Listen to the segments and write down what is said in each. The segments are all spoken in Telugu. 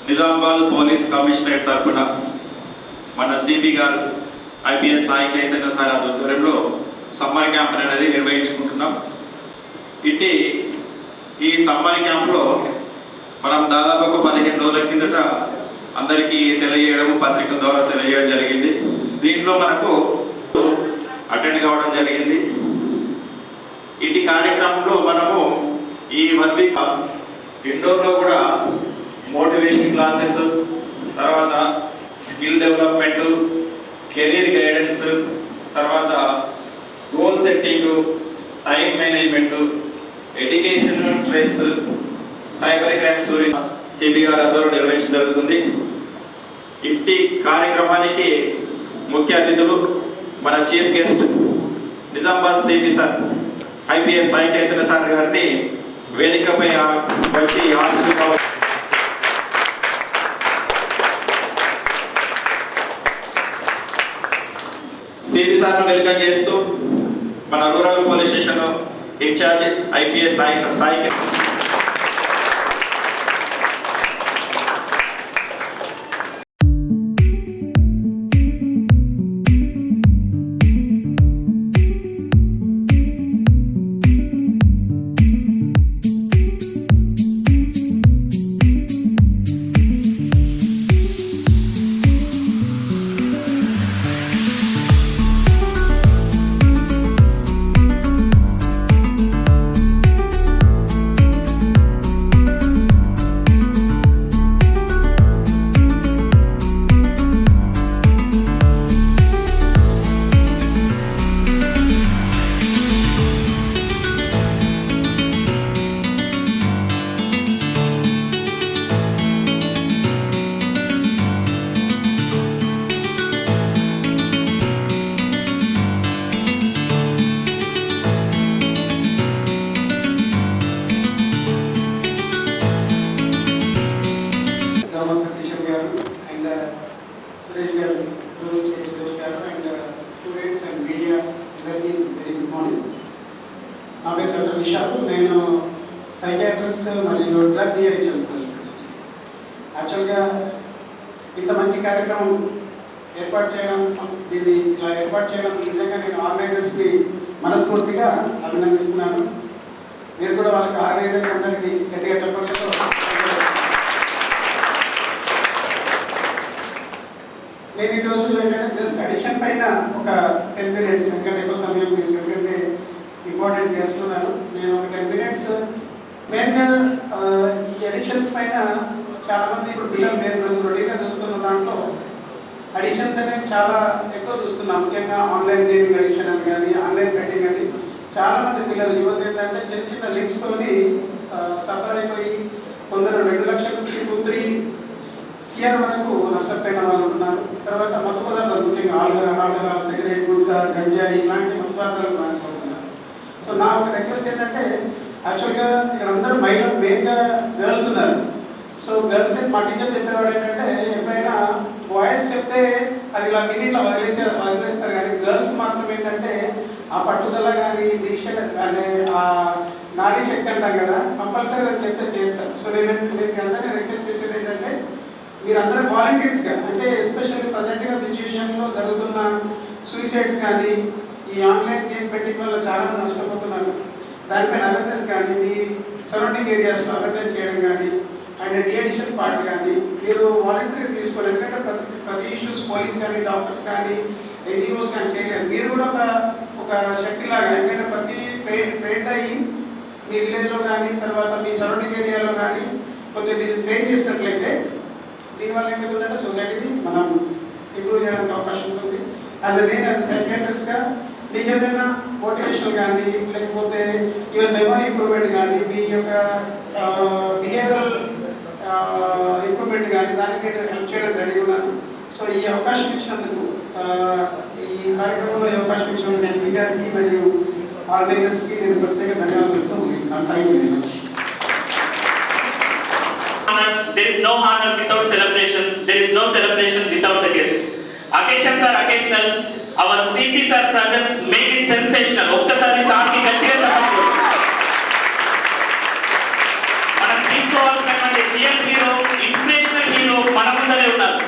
నిజామాబాద్ పోలీస్ కమిషనరేట్ తరఫున మన సిపి గారు ఐపీఎస్ సాయి చైతన్య సార్ ఆధ్వర్యంలో సమ్మర్ క్యాంప్ అనేది నిర్వహించుకుంటున్నాం. ఈ సమ్మర్ క్యాంప్లో మనం దాదాపు ఒక 15 రోజుల కిందట అందరికీ తెలియజేయడం, పత్రికల ద్వారా తెలియజేయడం జరిగింది. దీంట్లో మనకు అటెండ్ కావడం జరిగింది. ఇటు కార్యక్రమంలో మనము ఈ 1 వీక్ ఇండోర్లో కూడా మోటివేషన్ క్లాసెస్, తర్వాత స్కిల్ డెవలప్మెంట్, కెరీర్ గైడెన్స్, తర్వాత goal setting, time management, education stress, cyber crimes గురించి సిబి గారి ఆధ్వర్యంలో నిర్వహించడం జరుగుతుంది. ఇంటి కార్యక్రమానికి ముఖ్య అతిథులు మన chief guest Nizamabad CP sir IPS Sai Chaitanya sir గారిని వేదికపై వచ్చి ఆశిస్తున్నాం. సిపి సార్ను వెల్కమ్ చేస్తూ మన rural police station in-charge IPS Sai నా పేరు డాక్టర్ విశాల్. నేను సైకియాట్రిస్ట్ మరియు డ్రగ్ డిఅడిక్షన్ స్పెషలిస్ట్. యాక్చువల్గా ఇంత మంచి కార్యక్రమం ఏర్పాటు చేయడం, దీన్ని ఇలా ఏర్పాటు చేయడం నిజంగా నేను ఆర్గనైజర్స్కి మనస్ఫూర్తిగా అభినందిస్తున్నాను. మీరు కూడా వాళ్ళకి ఆర్గనైజర్స్ అందరికీ గట్టిగా చెప్పలేదు. నేను ఈ రోజుల్లో ఏంటంటే జస్ట్ అడిక్షన్ పైన ఒక 10 minutes, ఇంకా ఎక్కువ సమయం తీసుకుంటే ఇంపార్టెంట్ చేస్తున్నాను. నేను ఒక 10 minutes మెయిన్గా ఈ అడిక్షన్స్ పైన చాలామంది ఇప్పుడు పిల్లలు నేను రెడీగా చూస్తున్న దాంట్లో అడిక్షన్స్ అనేవి చాలా ఎక్కువ చూస్తున్నాం. ముఖ్యంగా ఆన్లైన్ గేమింగ్ అడిక్షన్ అని కానీ, ఆన్లైన్ బెట్టింగ్ అని చాలామంది పిల్లలు యువత ఏంటంటే చిన్న చిన్న లింక్స్తోని సఫర్ అయిపోయి కొందరు 2 లక్షల నుంచి 2-3 CR వరకు నష్టపోయిన వాళ్ళు ఉంటున్నారు. తర్వాత మత్తు పదార్థాలు ముఖ్యంగా ఆల్కహాల్, సిగరెట్, గుట్కా, గంజాయి ఇలాంటి మత్తు పదార్థాలు బానిసవుతున్నారు. సో నా ఒక రిక్వెస్ట్ ఏంటంటే, యాక్చువల్గా ఇక్కడ అందరూ మహిళలు మెయిన్గా గర్ల్స్ ఉన్నారు. సో గర్ల్స్ మా టీచర్ చెప్పేవాడు ఏంటంటే, ఎప్పుడైనా బాయ్స్ చెప్తే అది ఇలా విని ఇట్లా వదిలేస్తారు, కానీ గర్ల్స్ మాత్రం ఏంటంటే ఆ పట్టుదల కానీ, దీక్ష కానీ, ఆ నారీ శక్తి అంటాం కదా, కంపల్సరీ అది చెప్తే చేస్తారు. సో నేను అందరినీ రిక్వెస్ట్ చేసేది ఏంటంటే, మీరందరూ వాలంటీర్స్గా, అంటే ఎస్పెషల్లీ ప్రజెంట్గా సిచ్యువేషన్లో జరుగుతున్న సూసైడ్స్ కానీ, ఈ ఆన్లైన్ గేమ్ బెట్టింగ్ వల్ల చాలా నష్టపోతున్నారు, దానిపైన అవేర్నెస్ కానీ, మీ సరౌండింగ్ ఏరియాస్లో అవేర్నెస్ చేయడం కానీ, అండ్ డిఅడిక్షన్ పార్ట్ కానీ మీరు వాలంటీర్ తీసుకోవాలి. ఎందుకంటే ప్రతి ఇష్యూస్ పోలీస్ కానీ, డాక్టర్స్ కానీ, ఎన్జిఓస్ కానీ చేయలేరు. మీరు కూడా ఒక శక్తిలాగా, ఎందుకంటే ప్రతి ట్రైన్ అయ్యి మీ విలేజ్లో కానీ, తర్వాత మీ సరౌండింగ్ ఏరియాలో కానీ కొద్దిగా మీరు ట్రైన్ చేసినట్లయితే దీనివల్ల ఏమవుతుందంటే సొసైటీని మనం ఇంప్రూవ్ చేయడానికి అవకాశం ఉంటుంది. యాజ్ సైకియాట్రిస్ట్గా మీకు ఏదైనా మోటివేషన్ కానీ, లేకపోతే ఈవెన్ మెమరీ ఇంప్రూవ్మెంట్ కానీ, మీ యొక్క బిహేవియరల్ ఇంప్రూవ్మెంట్ కానీ దానికి హెల్ప్ చేయడం రెడీ ఉన్నాను. సో ఈ అవకాశం ఇచ్చినందుకు ఈ కార్యక్రమంలో అవకాశం ఇచ్చిన ఎంపీ గారికి మరియు ఆర్గనైజర్స్కి నేను ప్రత్యేక ధన్యవాదాలతో ముగిస్తున్నాను. Thank you very much. There is no honor without celebration. There is no celebration without the guest. Occasions are occasional. Our CP sir presence may be sensational. ఒక్కసారి సార్కి గట్టిగా చెప్పండి. మనం తీసుకోవాల్సినటువంటి రియల్ హీరో, ఇన్స్పిరేషనల్ హీరో మన ముందరే ఉన్నారు.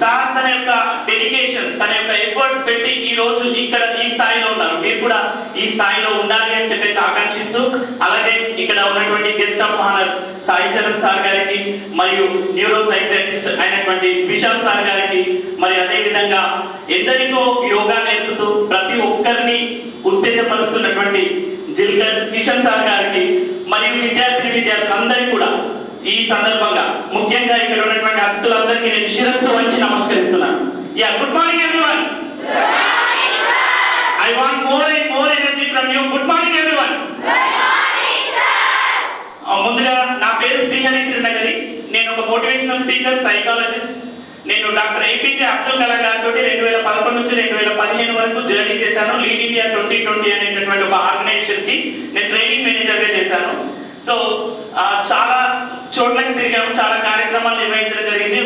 సార్ తన యొక్క డెడికేషన్, తన యొక్క ఎఫర్ట్స్ పెట్టి ఈ రోజు ఇక్కడ ఈ స్థాయిలో ఉన్నారు. మీరు కూడా ఈ స్థాయిలో ఉండాలి అని చెప్పేసి ఆకాంక్షిస్తూ, అలాగే ఇక్కడ ఉన్నటువంటి guest of honour Sai Charan sir గారికి మరియు న్యూరో సైకియాట్రిస్ట్ అయినటువంటి విశాల్ సార్ గారికి, మరి అదే విధంగా ఎందరికో యోగా నేర్పుతూ ప్రతి ఒక్కరిని ఉత్తేజపరుస్తున్నటువంటి జిల్కర్ కిషన్ సార్ గారికి మరియు విద్యార్థులందరికీ కూడా ఈ సందర్భంగా ముఖ్యంగా ఇక్కడ ఉన్నటువంటి అతిథులందరికీ నేను శిరస్సు వంచి నమస్కరిస్తున్నాను. Yeah, good morning everyone. I want more and more energy from you. Good morning everyone. Good morning sir. ముందుగా నా పేరు శ్రీహరి తిరునగరి. నేను ఒక మోటివేషనల్ స్పీకర్, సైకాలజిస్ట్. నేను డాక్టర్ ఏపీజే అబ్దుల్ కలాం గారితో 2011 నుంచి 2015 వరకు జర్నీ చేశాను. లీడ్ ఇండియా 2020 అనేటటువంటి ఒక ఆర్గనైజేషన్ కి నేను ట్రైనింగ్ మేనేజర్ గా చేశాను. సో చాలా చోట్లకి తిరిగాము, చాలా కార్యక్రమాలు నిర్వహించడం జరిగింది.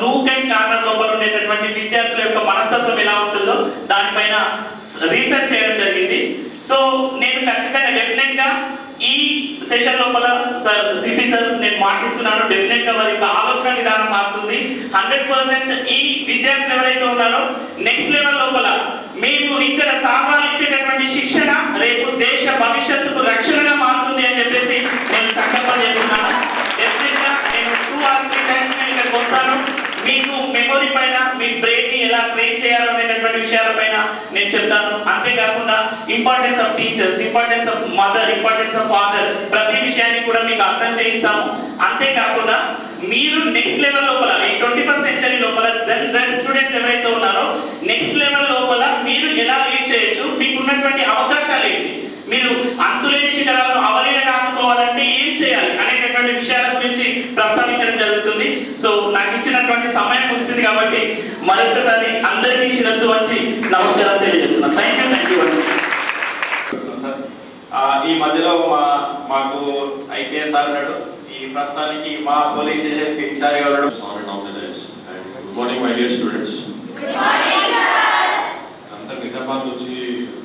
నూక్ అండ్ కార్నర్ లోపల ఉండేటటువంటి విద్యార్థుల యొక్క మనస్తత్వం ఎలా ఉంటుందో దానిపైన రీసెర్చ్ చేయడం జరిగింది. సో నేను ఖచ్చితంగా డెఫినెట్ గా ఈ సెషన్ లోపల సార్ సిపి సార్ నేను మాటిస్తున్నాను, డెఫినెట్ గా వారి యొక్క ఆలోచన విధానం మారుతుంది. 100% ఈ విద్యార్థులు ఎవరైతే ఉన్నారో నెక్స్ట్ లెవెల్ లోపల మేము ఇక్కడ సామాలు ఇచ్చేటటువంటి శిక్షణ రేపు దేశ భవిష్యత్తుకు రక్షణగా మారుతుంది అని చెప్పేసి నేను సంకల్పం చేస్తున్నాను. డెఫినెట్ గా నేను 2 or 3 times ఇక్కడికి వస్తాను. మీకు మెమొరీ పైన మీ బ్రెయిన్ ని ఎలా ట్రైన్ చేయాలనేటటువంటి విషయాలపైన నేను చెప్తాను. అంతేకాకుండా importance of teachers, importance of mother, importance of father, ప్రతి విషయాన్ని కూడా మీకు అర్థం చేయిస్తాము. అంతేకాకుండా మీరు నెక్స్ట్ లెవెల్ లోపల ఈ 21st century లోపల జెన్ స్టూడెంట్స్ ఎవరైతే ఉన్నారో నెక్స్ట్ లెవెల్ లోపల మీరు ఎలా లీడ్ చేయొచ్చు, మీకు ఉన్నటువంటి అవకాశాలు ఏంటి, మీరు అంతులేని శిఖరాలను అవలీలగా అందుకోవాలంటే ఏం చేయాలి అనేటటువంటి విషయాల గురించి ప్రస్తావించడం జరుగుతుంది. సో నాకు ఇచ్చినటువంటి సమయం ముగిసింది కాబట్టి మరొకసారి అందరికీ శిరస్సు వచ్చి నమస్కారం తెలియజేస్తున్నాను. Thank you. ఈ మధ్యలో మాకు ఐపీఎస్ సార్ ఉన్నాడు. ఈ ప్రస్తుతానికి మా పోలీస్ స్టేషన్ ఇన్ఛార్జ్ గా ఉన్నాడు. Good morning my dear students. అంతా నిజామాబాద్ నుంచి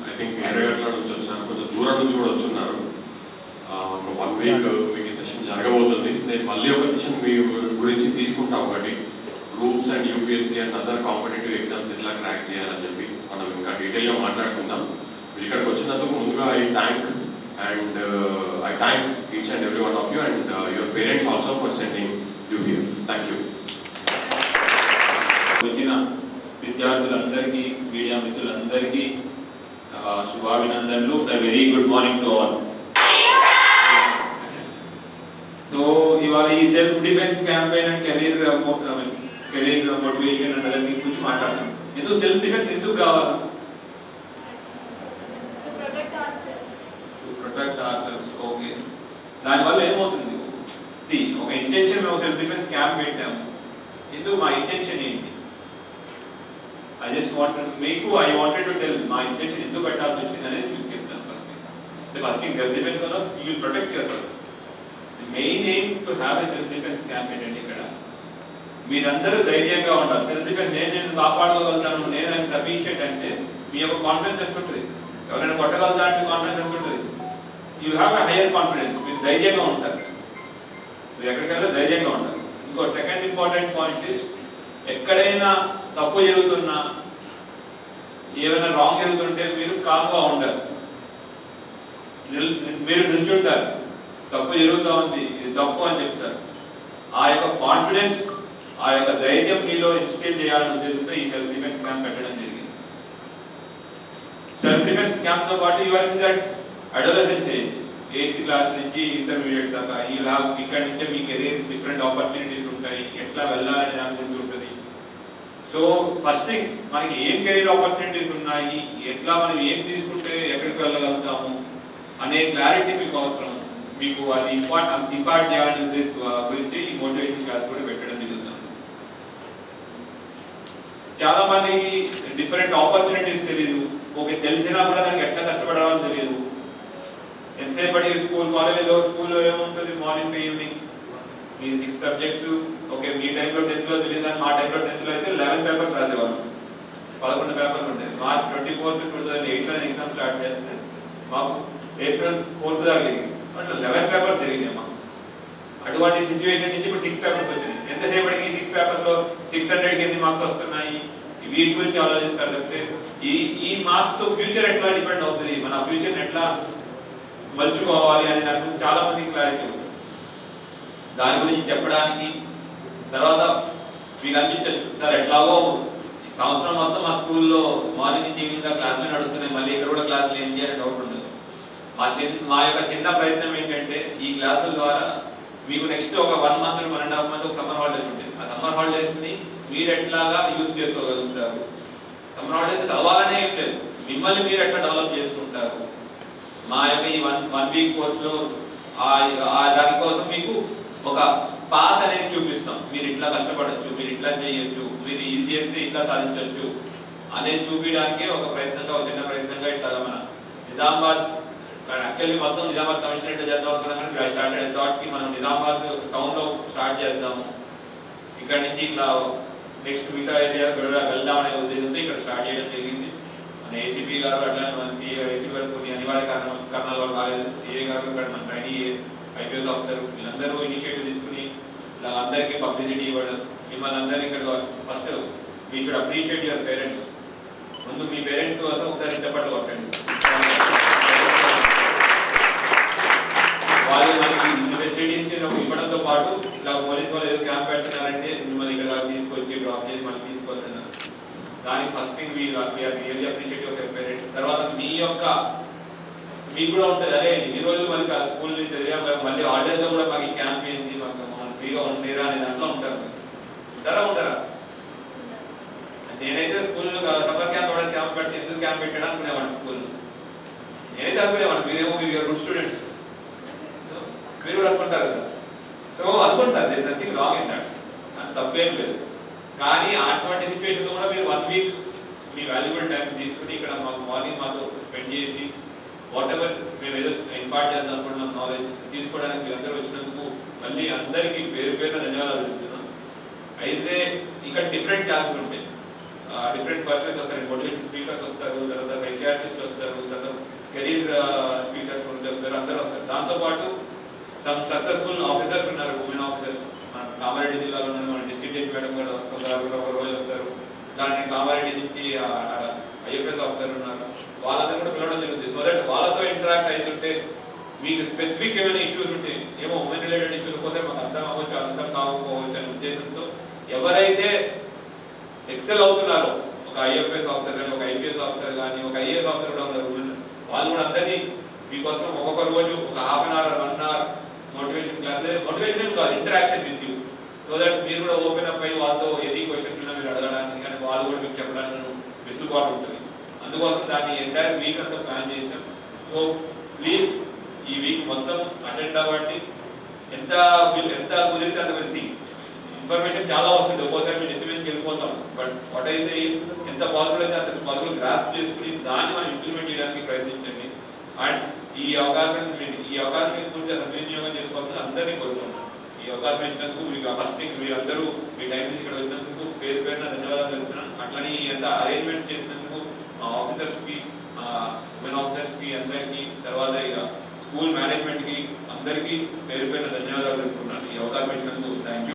ఐ థింక్ ఎర్రగడ్డ నుంచి వచ్చారు, కొంచెం దూరం నుంచి కూడా వచ్చున్నారు. ఒక 1 week మీకు ఈ సెషన్ జరగబోతుంది. నేను మళ్ళీ ఒక సెషన్ మీ గురించి తీసుకుంటా, ఒకటి groups and UPSC and other competitive exams ఎట్లా క్రాక్ చేయాలని చెప్పి మనం ఇంకా డీటెయిల్గా మాట్లాడుకుందాం. మీరు ఇక్కడికి వచ్చినందుకు ముందుగా I thank each and every one of you and your parents also for sending you here. Thank you. వచ్చిన విద్యార్థులందరికీ, మీడియా మిత్రులందరికీ శుభాభినందనలు. Very good morning to all. So ఇవాళ ఈ self defence campaign and career motivation and other things గురించి మాట్లాడతాం. ఎందుకు సెల్ఫ్ డిఫెన్స్ ఎందుకు కావాలి? Protect ourselves. ఓకే, దానివల్ల ఏమవుతుంది? ఒక ఇంటెన్షన్, మేము సెల్ఫ్ డిఫెన్స్ క్యాంప్ పెట్టాము. ఎందుకు, మా ఇంటెన్షన్ ఏంటి? I wanted to tell my intention ఎందుకు పెట్టాల్సి వచ్చింది అనేది మీకు చెప్తాను. ఫస్ట్ థింగ్ సెల్ఫ్ డిఫెన్స్ వల్ల you will protect your self. The main aim to have a self defence camp ఏంటంటే ఇక్కడ మీరందరూ ధైర్యంగా ఉండాలి. సెల్ఫ్ డిఫెన్స్ నేను కాపాడుకోగలుగుతాను, నేను సఫిషియెంట్ అంటే మీ యొక్క కాన్ఫిడెన్స్ అనుకుంటుంది. ఎవరైనా కొట్టగలుగుతా అంటే కాన్ఫిడెన్స్ అనుకుంటుంది. You have a hire confidence. మీరు ధైర్యంగా ఉంటారు, మీరు ఎక్కడికెళ్ళా ధైర్యంగా ఉంటారు. ఇంకో సెకండ్ ఇంపార్టెంట్ పాయింట్ ఇస్, ఎక్కడైనా తప్పు జరుగుతున్నా, ఏమైనా రాంగ్ జరుగుతుంటే మీరు కామ్గా ఉండరు, మీరు నిల్చుంటారు. తప్పు జరుగుతూ ఉంది, ఇది తప్పు అని చెప్తారు. ఆ యొక్క కాన్ఫిడెన్స్, ఆ యొక్క ధైర్యం మీలో ఇన్స్టిల్ చేయాలని ఉద్దేశంతో ఈ సెల్ఫ్ డిఫెన్స్ క్యాంప్ పెట్టడం జరిగింది. సెల్ఫ్ డిఫెన్స్ క్యాంప్తో పాటు you're in that adolescence age, 8th class నుంచి ఇంటర్మీడియట్ దాకా. ఇలా ఇక్కడి నుంచే మీ కెరీర్ డిఫరెంట్ ఆపర్చునిటీస్ ఉంటాయి, ఎట్లా వెళ్ళాలనే దాని గురించి ఉంటుంది. సో ఫస్ట్ థింగ్, మనకి ఏం కెరీర్ ఆపర్చునిటీస్ ఉన్నాయి, ఎట్లా మనం ఏం తీసుకుంటే ఎక్కడికి వెళ్ళగలుగుతాము అనే క్లారిటీ మీకు అవసరం. మీకు అది ఇంపార్ట్ చేయాలనే గురించి ఈ మోటివేషన్ క్లాస్ కూడా పెట్టడం జరుగుతుంది. చాలా మందికి డిఫరెంట్ ఆపర్చునిటీస్ తెలియదు. ఓకే, తెలిసినా కూడా దానికి ఎట్లా కష్టపడాలో తెలియదు. ఎంతసేపటి స్కూల్లో ఏముంటుంది, మార్నింగ్ టు ఈవినింగ్ మీ 6 సబ్జెక్ట్స్. ఓకే, మీ టైంలో 10th తెలియదు కానీ మా టైంలో 10th అయితే 11 పేపర్స్ రాసేవాళ్ళం. 11 పేపర్లు ఉంటాయి. మార్చ్ 24, 2008లో ఎగ్జామ్ స్టార్ట్ చేస్తే మాకు ఏప్రిల్ 4 దాకా జరిగింది. అంటే 11 పేపర్స్ జరిగినాయి మాకు. అటువంటి సిచ్యువేషన్ నుంచి ఇప్పుడు 6 పేపర్స్ వచ్చినాయి. ఎంతసేపటికి 6 పేపర్లో 600కి ఎన్ని మార్క్స్ వస్తున్నాయి, వీటి గురించి ఆలోచిస్తారు తప్పితే ఈ మార్క్స్తో ఫ్యూచర్ ఎట్లా డిపెండ్ అవుతుంది, మన ఫ్యూచర్ని ఎట్లా మలుచుకోవాలి అనే దాని గురించి చాలా మందికి క్లారిటీ ఉంది. దాని గురించి చెప్పడానికి తర్వాత మీకు అనిపించదు సార్ ఎట్లాగో ఈ సంవత్సరం మొత్తం మా స్కూల్లో మార్నింగ్ నుంచి ఈవినింగ్ దాకా క్లాసులు నడుస్తున్నాయి, మళ్ళీ ఇక్కడ కూడా క్లాసులు ఏంటి అనే డౌట్ ఉండదు. మా యొక్క చిన్న ప్రయత్నం ఏంటంటే ఈ క్లాసుల ద్వారా మీకు నెక్స్ట్ ఒక 1 month 1.5 months ఒక సమ్మర్ హాలిడేస్ ఉంటుంది. ఆ సమ్మర్ హాలిడేస్ని మీరు ఎట్లాగా యూజ్ చేసుకోగలుగుతారు, సమ్మర్ హాలిడేస్ చదవాలనే ఏం లేదు, మిమ్మల్ని మీరు ఎట్లా డెవలప్ చేసుకుంటారు. మా యొక్క ఈ వన్ వీక్ కోర్సులో దానికోసం మీకు ఒక పాత అనేది చూపిస్తాం. మీరు ఇట్లా కష్టపడచ్చు, మీరు ఇట్లా చేయొచ్చు, మీరు ఇది చేస్తే ఇట్లా సాధించవచ్చు అనేది చూపించడానికే ఒక ప్రయత్నంగా, ఒక చిన్న ప్రయత్నంగా ఇట్లా మన నిజామాబాద్ యాక్చువల్లీ మొత్తం నిజామాబాద్ కమిషనరేట్ చేద్దాం అనుకున్నాం కానీ స్టార్టెడ్ థాట్కి మనం నిజామాబాద్ టౌన్లో స్టార్ట్ చేద్దాము, ఇక్కడ నుంచి ఇట్లా నెక్స్ట్ మిగతా ఏరియా వెళ్దామనే ఉద్దేశంతో ఇక్కడ స్టార్ట్ చేయడం జరిగింది. మన ఏసీపీ గారు అట్లా మన ఏసీపీ గారు కొన్ని అనివార్య కారణాల వల్ల రాలేదు. సిఏ గారు ఇక్కడ మన ట్రైనీ ఐపీఎస్ ఆఫీసర్ వీళ్ళందరూ ఇనిషియేటివ్ తీసుకుని ఇలా అందరికీ పబ్లిసిటీ ఇవ్వడం. మిమ్మల్ని అందరినీ ఇక్కడ first we should appreciate your parents. ముందు మీ పేరెంట్స్ కోసం ఒకసారి చెప్పట్లు కొట్టండి. వాళ్ళు మనకి ఫెసిలిటీస్ ఇవ్వడంతో పాటు ఇలా పోలీస్ వాళ్ళు ఏదో క్యాంప్ పెడుతున్నారంటే మిమ్మల్ని ఇక్కడ తీసుకొచ్చి డ్రాప్ చేసి మళ్ళీ తీసుకొస్తున్నారు. దానికి first thing really appreciate your parents. తర్వాత మీకు కూడా ఉంటుంది, అరే ఇన్ని రోజులు మనకి స్కూల్ నుంచి చదివాం మళ్ళీ హాలిడేస్లో కూడా మాకు ఈ క్యాంప్ ఏంటి, మనం ఫ్రీగా ఉండేరా అనే దాంట్లో ఉంటారా. నేనైతే స్కూల్లో సమ్మర్ క్యాంప్ పెడితే ఎందుకు క్యాంప్ పెట్టాడు అనుకునేవాడిని స్కూల్లో. నేనైతే అనుకునేవాడిని, మీరేమో మీరు గుడ్ స్టూడెంట్స్, మీరు కూడా అనుకుంటారు కదా. సో అనుకుంటారు, there is nothing wrong in that, అది తప్పేం లేదు. కానీ అటువంటి సిచ్యువేషన్లో కూడా మీరు 1 week మీ వాల్యుబుల్ టైం తీసుకుని ఇక్కడ మాకు మార్నింగ్ మాతో స్పెండ్ చేసి వాట్ ఎవర్ మేము ఏదో ఇంపార్ట్ చేద్దాం అనుకుంటున్నాం నాలెడ్జ్ తీసుకోవడానికి మీరు అందరూ వచ్చినందుకు మళ్ళీ అందరికీ పేరున ధన్యవాదాలు చెప్తున్నాం. అయితే ఇక్కడ డిఫరెంట్ క్లాసెస్ ఉంటాయి, డిఫరెంట్ పర్సన్స్ వస్తారు, మోటివేషన్ స్పీకర్స్ వస్తారు, తర్వాత సైకియాట్రిస్ట్ వస్తారు, తర్వాత కెరీర్ స్పీకర్స్ గురించి వస్తారు, అందరూ వస్తారు. దాంతోపాటు సక్సెస్ఫుల్ ఆఫీసర్స్ ఉన్నారు, ఉమెన్ ఆఫీసర్స్. మన కామారెడ్డి జిల్లాలో ఉన్న మన డిస్ట్రిక్ట్ జడ్జి మేడం కూడా ఒక రోజు వస్తారు. దాన్ని కామారెడ్డి నుంచి ఐఎఫ్ఎస్ ఆఫీసర్ ఉన్నారు, వాళ్ళందరూ కూడా పిలవడం జరుగుతుంది. సో దట్ వాళ్ళతో ఇంటరాక్ట్ అవుతుంటే మీకు స్పెసిఫిక్ ఏమైనా ఇష్యూస్ ఉంటే, ఏమో ఉమెన్ రిలేటెడ్ ఇష్యూస్ పోతే మాకు అర్థం అవ్వచ్చు, అర్థం కాకపోవచ్చు అనే ఉద్దేశంతో ఎవరైతే ఎక్సెల్ అవుతున్నారో, ఒక ఐఎఫ్ఎస్ ఆఫీసర్ కానీ, ఒక ఐపీఎస్ ఆఫీసర్ కానీ, ఒక ఐఏఎస్ ఆఫీసర్ కూడా ఉన్నారు ఉమెన్, వాళ్ళు కూడా అందరినీ మీకోసం ఒక్కొక్క రోజు ఒక 1/2 hour 1 hour motivation class, motivation కాదు, interaction with you. So that మీరు కూడా ఓపెన్ అప్ అయ్యి వాళ్ళతో ఏది క్వశ్చన్స్ ఉన్నా మీరు అడగడానికి కానీ వాళ్ళు కూడా మీకు చెప్పడానికి వెసులుబాటు ఉంటుంది. అందుకోసం దాన్ని ఎంటైర్ వీక్ అంతా ప్లాన్ చేసాం. సో ప్లీజ్ ఈ వీక్ మొత్తం అటెండ్ అవ్వండి. ఎంత కుదిరితే అంత కలిసి ఇన్ఫర్మేషన్ చాలా వస్తుంది, ఒక్కోసారి మీరు ఎస్టిమేట్కి వెళ్ళిపోతాం. But what I say is ఎంత పాజిబుల్ అయితే అంత పాజిబుల్ గ్రాస్ప్ చేసుకుని దాన్ని మనం ఇంప్లిమెంట్ చేయడానికి ప్రయత్నించండి. అండ్ ఈ అవకాశం మీరు పూర్తిగా సద్వినియోగం చేసుకోవాలని అందరినీ కోరుకుంటున్నాను. ఈ అవకాశం ఇచ్చినందుకు మీకు ఫస్ట్ థింగ్ మీరందరూ మీ టైం నుంచి ఇక్కడ వచ్చినందుకు పేరున ధన్యవాదాలు తెలుపుతున్నాను. అట్లని ఎంత అరేంజ్మెంట్స్ చేసినందుకు మా ఆఫీసర్స్కి, ఉమెన్ ఆఫీసర్స్కి అందరికీ, తర్వాత ఇక స్కూల్ మేనేజ్మెంట్కి అందరికీ పేరున ధన్యవాదాలు తెలుపుతున్నాను. ఈ అవకాశం ఇచ్చినందుకు థ్యాంక్ యూ.